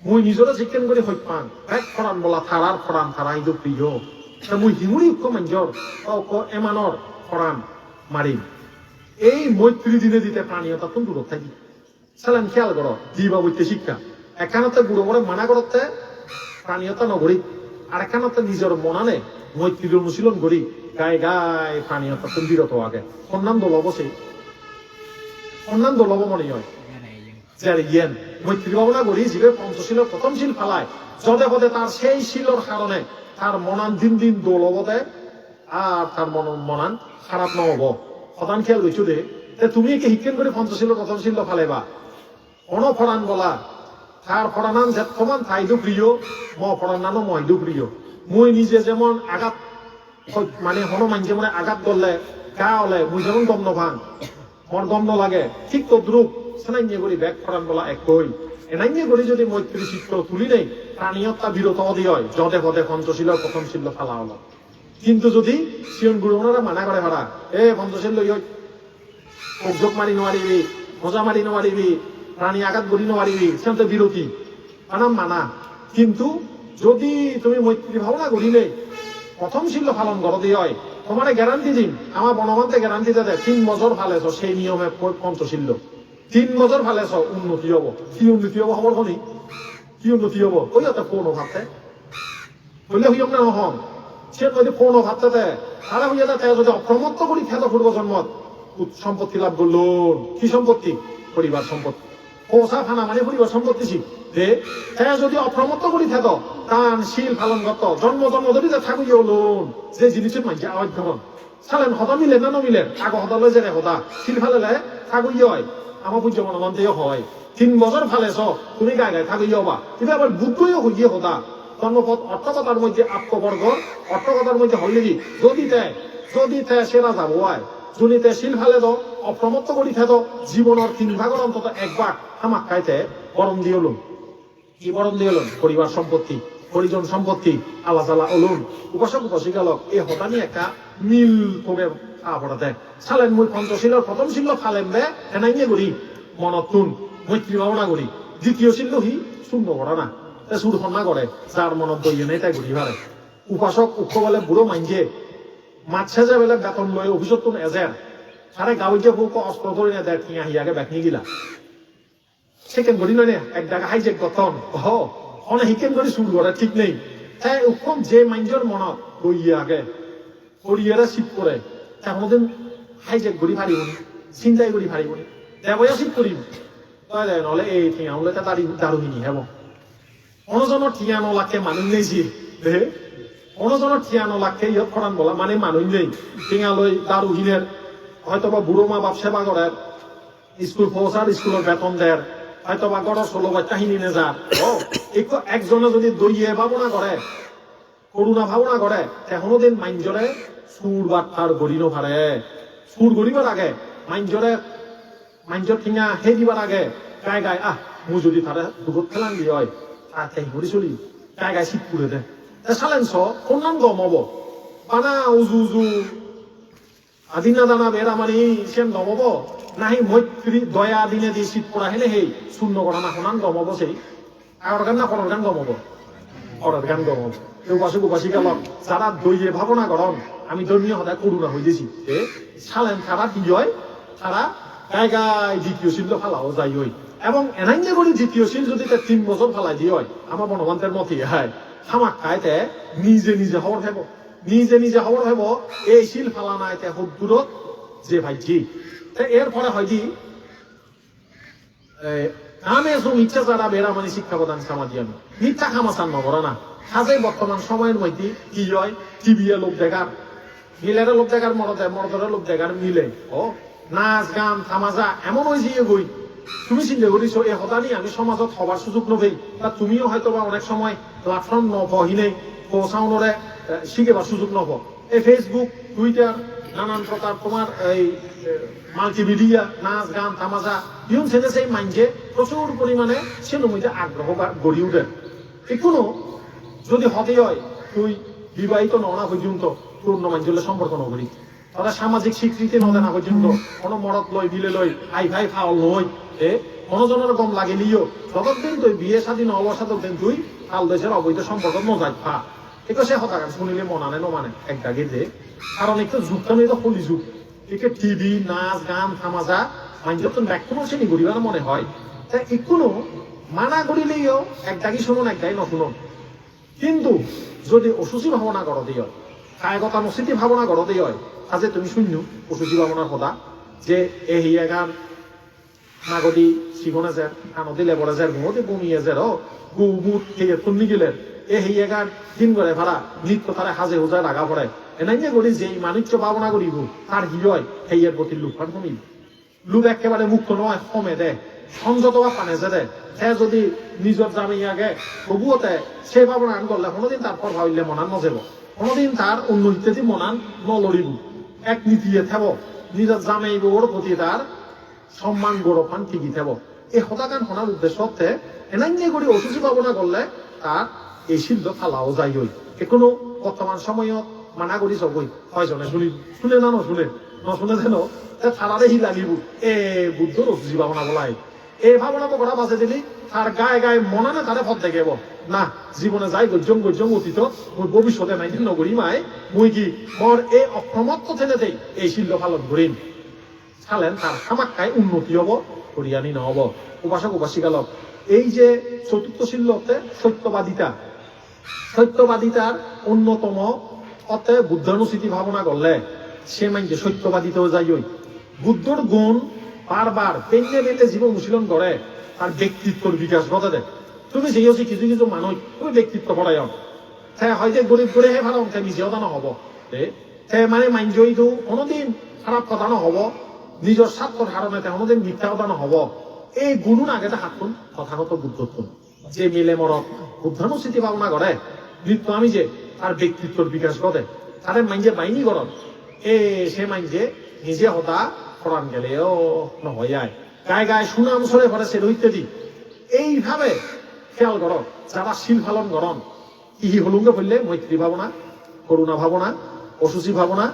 [SPEAKER 1] মুই নিজরে চিকেন করে হই পান এক ফরান বলা থারার ফরান থারা ইদো প্রিয় মুই হিমুরি উক্ষ মাঞ্জর এমানর ফরান মারিম এই মৈত্রী দিনে দিতে প্রাণীয়তা কোন দূরত থাকি সালাম খেয়াল করো দিবা বইতে শিক্ষা এখানতে বুড়ো বড় মানা করতে প্রাণীয়তা নগরী আর এখানতে নিজের মনানে মৈত্রীর অনুশীলন করি গায়ে গায়ে প্রাণীয়তা কোন বিরত আগে সন্ধান দলব সেই সন্ধান দলব মনে হয় যার ইয়েন মৈত্রী ভাবনা করি জীবে পঞ্চশীলের প্রথম শিল ফালায় যদে পদে তার সেই শিলর কারণে তার মনান দিন দিন দোলব দেয় আর তার মনান খারাপ নহব প্রধান খেয়াল রয়েছে দে তুমি একে শিক্ষণ করে পঞ্চশীলের প্রথম শিল ফালাইবা অনফরান বলা তার ফরানান যেমন তাইদো প্রিয় ম ফরানানো মইদো প্রিয় মুই নিজে যেমন আঘাত মানে হনুমান যেমন আঘাত করলে গা হলে মুই যেমন গম নভাং মন গম নলাগে ঠিক তদ্রুপ সেনাইয়ে করি ব্যাগ ফরান বলা একই এনাইয়ে করি যদি মৈত্রী চিত্র তুলি নেই প্রাণীয়তা বিরত অধি হয় যদে পদে পঞ্চশীলের প্রথম শিল ফালা হলো কিন্তু যদি সিয়ন গুরুরা মানা করে ভাড়া পঞ্চশীল লই যোগ মারি নোৱাৰিবি মজা মারি নোৱাৰিবি প্রাণী আঘাত করি নোৱাৰিবি সেটা বিরতি মানা কিন্তু যদি তুমি মৈত্রী ভাবনা করি নেই প্রথম শিল্য পালন করতে হয় তোমার গ্যারান্টি দিন আমার বনমান্তে গ্যারান্টি দেয় 3 বছর ফালেছ সেই নিয়মে পঞ্চশীল্য 3 বছর ফালেছ উন্নতি হব কি উন্নতি হব খবর শুনি কি উন্নতি হব ওই হতে পূর্ণ ভাবতে হইলে হইম না নহন সে যদি পূর্ণ ভাবতে তারা হইয়া যায় যদি অপ্রমত্ত করি খ্যাত পূর্ব জন্মত সম্পত্তি লাভ করল কি সম্পত্তি পরিবার সম্পত্তি পোষা খানা মানে পরিবার সম্পত্তি ছিল যদি অপ্রমত্ত করি থাকো টান শিল পালন করত জন্ম জন্ম ধরি যে থাকুই লোন যে জিনিসের মাঝে আওয়াজ ধরন চালেন হতা মিলে না নমিলে আগো হতা লই যে হতা শিল ফালেলে থাকুই হয় আমার পূজ্য মনমন্তেও হয় 3 বছর ফালেছ তুমি গায়ে গায়ে থাকুই হবা কিন্তু আবার বুদ্ধইও হইয়ে হতা জন্মপথ অর্থকতার মধ্যে আত্মবর্গ অর্থকতার মধ্যে হইলে কি যদি সেরা যাবো আয় জুনিতে শিল ফালে দাও অপ্রমত্ত করি থাকো জীবনের 3 ভাগের অন্তত 1 ভাগ হামাক খাইতে গরম দিয়ে হলুন কি গরম দিয়ে হলুন পরিবার সম্পত্তি পরিজন সম্পত্তি আলাদা অলুন উপাসক উপাসিকালক এই হতানি একটা মিল করে পড়াতে চালেন মুই পঞ্চশীলের প্রথম শিল্য ফালেন বে এনাইয়ে করি মনতুন মৈত্রী ভাবনা করি দ্বিতীয় শিল্য হি শূন্য করা না সুর সন্না করে যার মনত বইয়ে নেই তাই ঘুরি পারে উপাসক উক্ষ বলে বুড়ো মাইনজে মাছে যে বেলে বেতন লয় অভিযোগ তো এজের সারে গাঁৱত বুক অস্ত্র ধরে না দেয় ঠিয়া হিয়াকে ব্যাকনি গিলা সেকেন্ড করি নয় এক জায়গা হাইজেক গঠন অনে হিকেন করি শুরু করে ঠিক নেই তাই উৎকম যে মাইন্ডর মনত বইয়ে আগে পরিয়ারা শীত করে তা কোনোদিন হাইজেক করি পারিবনি চিন্তাই করি পারিবনি দেবয়া শীত করিব তাই নহলে এই ঠিয়া হলে তারি দারুহিনী হব অনজনের ঠিয়া নলাখে মানুষ নেইছি দেহে অনজনের ঠিয়া নলাখে ইহত ফরান বলা মানে মানুষ নেই ঠিয়া লই দারুহিনের হয়তো বা বুড়ো মা বাপ সেবা করে স্কুল পৌঁছার স্কুলের বেতন দেয় হয়তো বা গড় 16 বাচ্চা হিনি নে যার একজনে যদি দইয়ে ভাবনা করে করুণা ভাবনা করে কোনোদিন মাইনজরে সুর বার্তার গড়ি নভারে সুর গড়িবার আগে মাইনজর ঠিঙা হে দিবার আগে গায়ে গায়ে মুই যদি তারে দুগত খেলান দিয়ে হয় তার খেই ঘুরি চলি গায়ে গায়ে শীত পুড়ে দে চালেন কোন গম হব বানা উজু উজু আদিনা দানা বেড়া মানে সেন গমব নাহি মৈত্রী দয়া দিনে দিয়ে শীত পড়া হেলে হেই শূন্য করা না শোনান গমব সেই আগর গান না পরের গান গমব অর্ডার গান গরম কেউ পাশে গোপাসী গেল যারা দইয়ে ভাবনা গরম আমি ধর্মীয় হতায় করুণা হইতেছি সালেন তারা কি হয় তারা গায়ে গায়ে দ্বিতীয় শিল্প ফালাও যাই হই এবং এনাইনে করে দ্বিতীয় শিল যদি 3 বছর ফালাই দিয়ে হয় আমার বনবন্তের মতে হয় খামাক খাইতে নিজে নিজে খবর খাইব নিজে খবর খাইব এই শিল ফালা নাই খুব দূরত যে ভাইছি এরপরে হয় কি আমি ইচ্ছা যারা বেড়া মানে শিক্ষা প্রদান সামাজি আমি মিথ্যা খামাচান নকরা না সাজে বর্তমান সময়ের মধ্যে কি হয় টিভি লোক দেখার মিলের লোক দেখার মরদের লোক দেখার মিলে ও নাচ গান তামাজা এমন ওই যে গই তুমি চিন্তা করিছো এই হতানি আমি সমাজত হবার সুযোগ নবেই বা তুমিও হয়তো বা অনেক সময় প্ল্যাটফর্ম নহিনে পৌঁছাওনরে শিখেবার সুযোগ নব এই ফেসবুক টুইটার নানান প্রকার তোমার এই মাল্টিমিডিয়া নাচ গান তামাজা ইউন ছেলে সেই মাইন্ডে প্রচুর পরিমাণে সেগুলোর মধ্যে আগ্রহ গড়ি উঠে এখনো যদি হতে হয় তুই বিবাহিত ননা পর্যন্ত পূর্ণ মাঞ্জলে সম্পর্ক নগরী তারা সামাজিক স্বীকৃতি নদে না পর্যন্ত কোনো মরদ লই বিলে লই আই ভাই ফাওল লই মনোজনের গম লাগে নিও ততদিন তুই বিয়ে শাদী নবসাদক দিন তুই কাল দেশের অবৈধ সম্পর্ক নজাই ফা এটা সে হতাকান শুনিলে মনানে নমানে এক দাগে যে কারণ একটু যুগটা নিয়ে তো কলি যুগ একে টিভি নাচ গান তামাজা মাঞ্জত তো ব্যাকুনো শ্রেণী গরিবার মনে হয় তাই এখনো মানা করিলেও এক দাগি শুনুন এক দাগি নশুনুন কিন্তু যদি অসুচি ভাবনা করো দিয়ে হয় কায়গত অনুস্থিতি ভাবনা করো দিয়ে হয় আজে তুমি শূন্য অসুচি ভাবনার কথা যে এ হিয়া গান নাগদি শিখনে যার কানদি লেবরে যার ঘুমতে কমিয়ে যার গুমুট খেয়ে তুন্নি গেলেন এ হিয়া গান দিন করে ভাড়া নৃত্য তারা হাজে হোজায় লাগা পড়ে এনাই যে করি যে মানিক্য ভাবনা করিব তার হি হয় হেয়ের প্রতি লুকফান কমিব লুক একেবারে মুক্ত নয় কমে দেয় সংযত বা পানে যে দেয় সে যদি নিজের জামি আগে তবুওতে সে ভাবনা আন করলে কোনোদিন তারপর ভাবিলে মনান নজেব কোনোদিন তার অন্য ইত্যাদি মনান নলড়িব এক নীতিয়ে থেব নিজের জামাইব ওর প্রতি তার সম্মান গৌরবান ঠিকই থেব এই হতাকান শোনার উদ্দেশ্য হচ্ছে এনাই করে অসুচি ভাবনা করলে তার এই শিল্প ফালাও যাই হই এখনো বর্তমান সময়ত মানা করি সবই হয়জনে শুনে না নশুনে যেন তারারে হি লাগিব এ বুদ্ধর অসুচি ভাবনা বলাই এই ভাবনা করা বাঁচে দিলি তার গায়ে গায়ে মনানে তারে পথ দেখাব না জীবনে যাই গজ্জম অতীত মোর ভবিষ্যতে নাই নগরী মায় মুই কি মোর এই অক্ষমত্ব থেনেতেই এই শিল্প পালন করিম চালেন তার সামাক্কায় উন্নতি হব করিয়ানি নহব উপাসক উপাসিকালক এই যে চতুর্থ শিল্পতে সত্যবাদিতার অন্যতম অতে বুদ্ধানুস্থিতি ভাবনা করলে সে মাইন্ডে সত্যবাদিতাও যাই বুদ্ধর গুণ বারবার পেন্নে পেলে জীবন অনুশীলন করে তার ব্যক্তিত্বর বিকাশ ঘটাতে তুমি যে হচ্ছে কিছু কিছু মানুষ তুমি ব্যক্তিত্ব পড়াই হ্যাঁ হয় যে গরিব করে হে ভালো নিজেও দানো হব মানে মাইন্ডই তো কোনোদিন খারাপ কথা নহব নিজের স্বার্থর কারণে কোনোদিন মিথ্যা কথা নহব এই গুণুন আগে হাতুন কথাগত বুদ্ধত্ব যে মিলে মরক বুদ্ধানুস্থিতি ভাবনা করে নৃত্য আমি যে তার ব্যক্তিত্বর বিকাশ ঘটে তাদের মাইন্ডে বাইনি গরম সে মাইন্ডে নিজে হতা ফরান গেলেও নহয় গায়ে গায়ে সুনাম সরে পড়ে সে ইত্যাদি এইভাবে খেয়াল করো যারা শিল ফালন গরম ইহি হলুঙ্গে বললে মৈত্রী ভাবনা করুণা ভাবনা অসুচি ভাবনা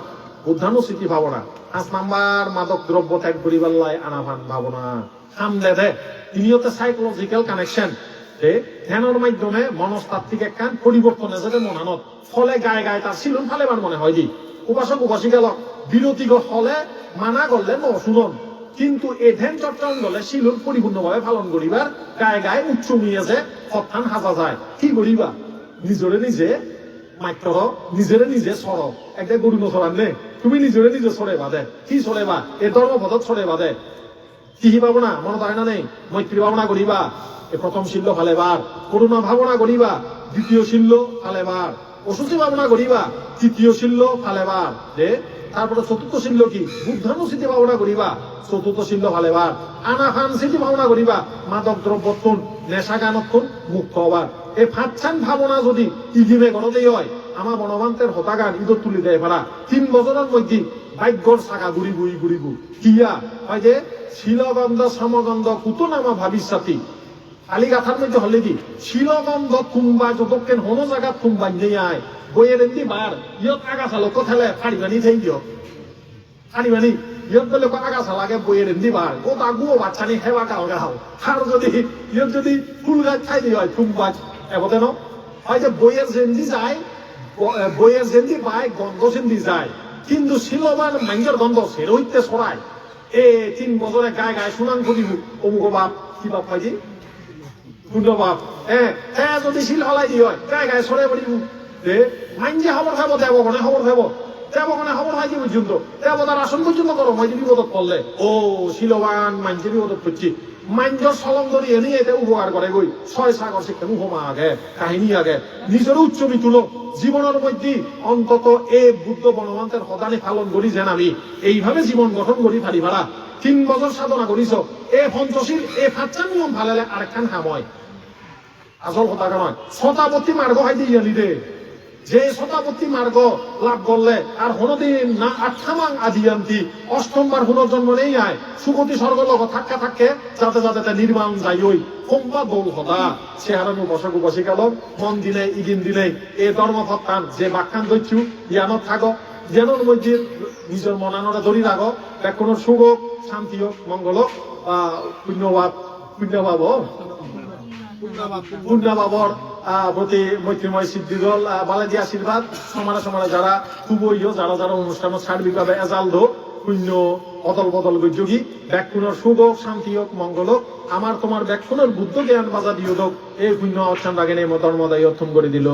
[SPEAKER 1] বুদ্ধানুস্থিতি ভাবনা 5 নাম্বার মাদক দ্রব্য ত্যাগ করিবার আনাভান ভাবনা সামলে দে তিনিওতে সাইকোলজিক্যাল কানেকশন ধ্যানের মাধ্যমে মনস্তাত্ত্বিক একখান পরিবর্তন এসে মনানত ফলে গায়ে গায়ে তার শিলন ফালেবার মনে হয় দি উপাসক উপাসিকালক বিরতি হলে মানা করলে নশুনন কিন্তু এই ধ্যান চর্চন গলে শিলন পরিপূর্ণভাবে পালন করিবার গায়ে গায়ে উচ্চ নিয়েছে অর্থান হাজা যায় কি করিবা নিজরে নিজে মাত্র নিজেরে নিজে সর একটা গরু নসরান নে তুমি নিজরে নিজে সরে বাদে কি সরে বা এ ধর্মপদত সরে বাদে কি ভাবনা মনে হয় না নেই মৈত্রী ভাবনা করিবা এ প্রথম শিল্য ফালেবার করুণা ভাবনা করিবা দ্বিতীয় শিল্য ফালেবার অসুচি ভাবনা করিবা তৃতীয় শিল্য ফালেবার তারপরে চতুর্থ শিল্য কি বুদ্ধানুস্থিতি ভাবনা করিবা চতুর্থ শিল্য ফালেবার আনাফান স্মৃতি ভাবনা করিবা মাদক দ্রব্যত্তুন নেশা গানত্তুন মুক্ত হবার এই ফাঁচান ভাবনা যদি ইগিমে গণতেই হয় আমার বনবান্তের হতাগান ইদর তুলি দেয় ভাড়া 3 বছরের মধ্যে ভাগ্যর শাখা ঘুরিব কিয়া হয় যে শিলগন্ধ সমগন্ধ কুতনামা ভাবিসাথী আলি গাথার মধ্যে হলে কি শিলগন্ধ তুম্বা যতক্ষণ হন জায়গা তুম্বা নিয়ে আয় বইয়ের এমনি বার ইয়ত আগাছা লোক থেলে ফাড়িবানি থাই দিও ফাড়িবানি ইয়ত বলে আগাছা লাগে বইয়ের এমনি বার ও তাগুও বাচ্চানি হেবা গাও গাও আর যদি ইয়ত যদি ফুল গাছ খাই দিয়ে হয় তুম্বা এবতেন হয়তো বইয়ের জেন্দি যায়, বইয়ের জেন্দি পায়, গন্ধ জেন্দি যায়, কিন্তু শিলবান মাইন্ডের গন্ধ সে হইতে ছড়ায়। 3 বছরে গায়ে গায়ে সুনাম করিব অমুক বাপ, কি বাপ পাইছি পূর্ণ বাপ, হ্যাঁ যদি শিল হলাই দি হয় গায়ে গায়ে ছড়াই পড়িব। মাইন্ডে খবর খাব, দেবগণে খবর খাব, দেবগণে খবর হয় কি পর্যন্ত, দেবতার আসন পর্যন্ত গরম হয় বিপদত পড়লে। ও শিলবান মাইন্ডে বিপদত পড়ছি, মাইন্ডর সলং ধরি এনে এটা উপকার করে গই। 6 সাগর শিক্ষা উপমা আগে, কাহিনী আগে, নিজেরও উচ্চমি তুলো জীবনের মধ্যে অন্তত এই বুদ্ধ বনমন্ত্রের সদানি পালন করি যেন আমি এইভাবে জীবন গঠন করি পারি ভাড়া। 3 বছর সাধনা করিছ, এই পঞ্চশীল এই 5টা নিয়ম ভালালে আরেকখান কাম হয়। আসল কথা নয়, শতাবর্তী মার্গ হয় দিয়ে জানি দে, যে শতাবর্তী মার্গ লাভ করলে আর হনদিন না 8 আদিয়ান্তি 8বার পুনর্জন্ম নেই আয় সুগতি স্বর্গ লগ থাকা থাকে, যাতে যাতে তা নির্মাণ যাই ওই কোম্পা দৌল সদা সে হারানো বসক বসে গেল মন দিনে ইগিন দিনে এ ধর্মপত্তান যে বাক্যান দৈত্যু জ্ঞানত থাক, জ্ঞানের মধ্যে নিজের মনানরা ধরি রাখ, ব্যাকুণের সুখ হোক, শান্তি হোক, মঙ্গল হোক, পুণ্যভাব পূর্ণাবাবর প্রতি মৈত্রীময় সিদ্ধিদল বালাজি আশীর্বাদ সমানে সমানে যারা খুবইও যারা যারা অনুষ্ঠান সার্বিকভাবে এজাল ধো পুণ্য অদল বদল যোগী ব্যাকুণের সুখ হোক, শান্তি হোক, মঙ্গল হোক, আমার তোমার ব্যাকুণের বুদ্ধ জ্ঞান বাজা দিও হোক, এই পুণ্য অচ্ছান রাগেন এই ধর্মদায়ী অর্থম করে দিল।